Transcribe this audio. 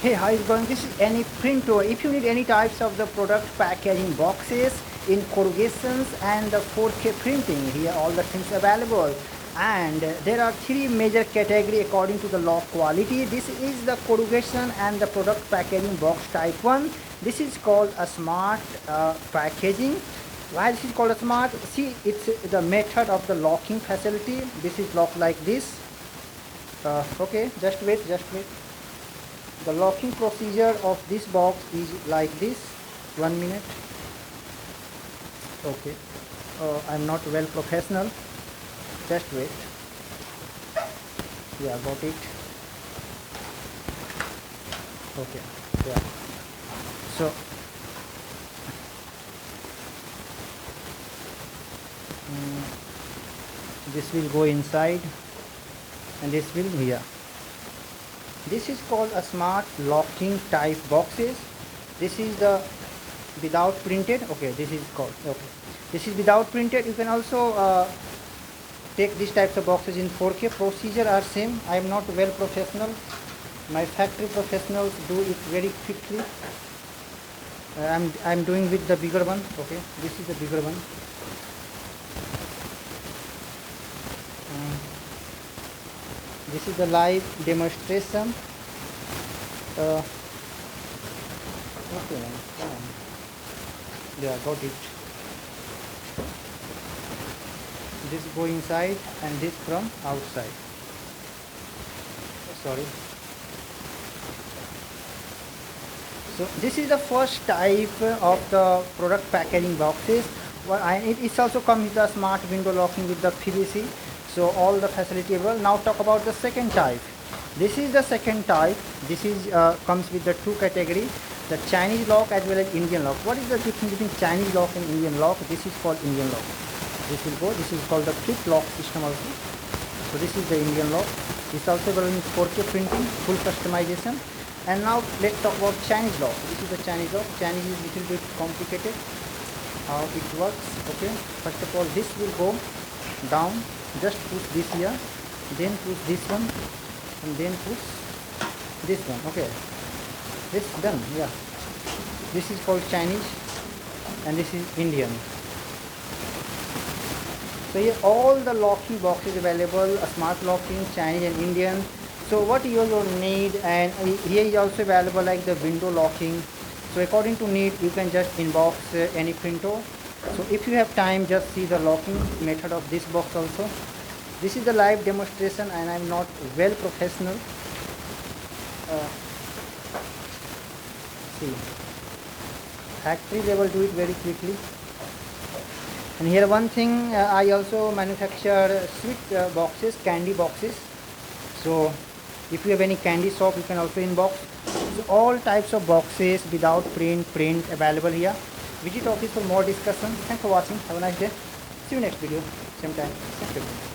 Hey, how is going? This is any printer. If you need any types of the product packaging boxes in corrugations and the 4K printing, here all the things available. And there are three major category according to the lock quality. This is the corrugation and the product packaging box type 1. This is called a smart packaging. Why this is called a smart? See, it's the method of the locking facility. This is locked like this. Okay, just wait. The locking procedure of this box is like this. 1 minute. Okay, I'm not well professional. Just wait. Yeah, got it. Okay, yeah. So this will go inside and this will here. This is called a smart locking type boxes. This is the without printed. Okay, this is called, okay, this is without printed. You can also take these types of boxes in 4K. Procedure are same. I am not well professional. My factory professionals do it very quickly. I'm doing with the bigger one. Okay, this is the bigger one. This is the live demonstration. Okay, yeah, got it. This go inside and this from outside. Sorry. So this is the first type of the product packaging boxes. It also comes with the smart window locking with the PVC. So all the facility available. Now talk about the second type. This is the second type. This is comes with the two category, the Chinese lock as well as Indian lock. What is the difference between Chinese lock and Indian lock? This is called Indian lock. This will go. This is called the flip lock system also. So this is the Indian lock. This is also available in 4K printing, full customization. And now let's talk about Chinese lock. This is the Chinese lock. Chinese is little bit complicated. How it works? Okay. First of all, this will go down. Just push this here, then push this one, and then push this one. Okay, this done. Yeah, this is called Chinese and this is Indian. So here all the locking boxes available, a smart locking, Chinese and Indian. So what you will need, and here is also available like the window locking. So according to need, you can just inbox any printer. So if you have time, just see the locking method of this box also. This is the live demonstration and I'm not well professional. See, factory they will do it very quickly. And here one thing, I also manufacture sweet boxes, candy boxes. So if you have any candy shop, you can also inbox. So all types of boxes without print available here. Visit office for more discussion. Thanks for watching. Have a nice day. See you next video. Same time. Same time.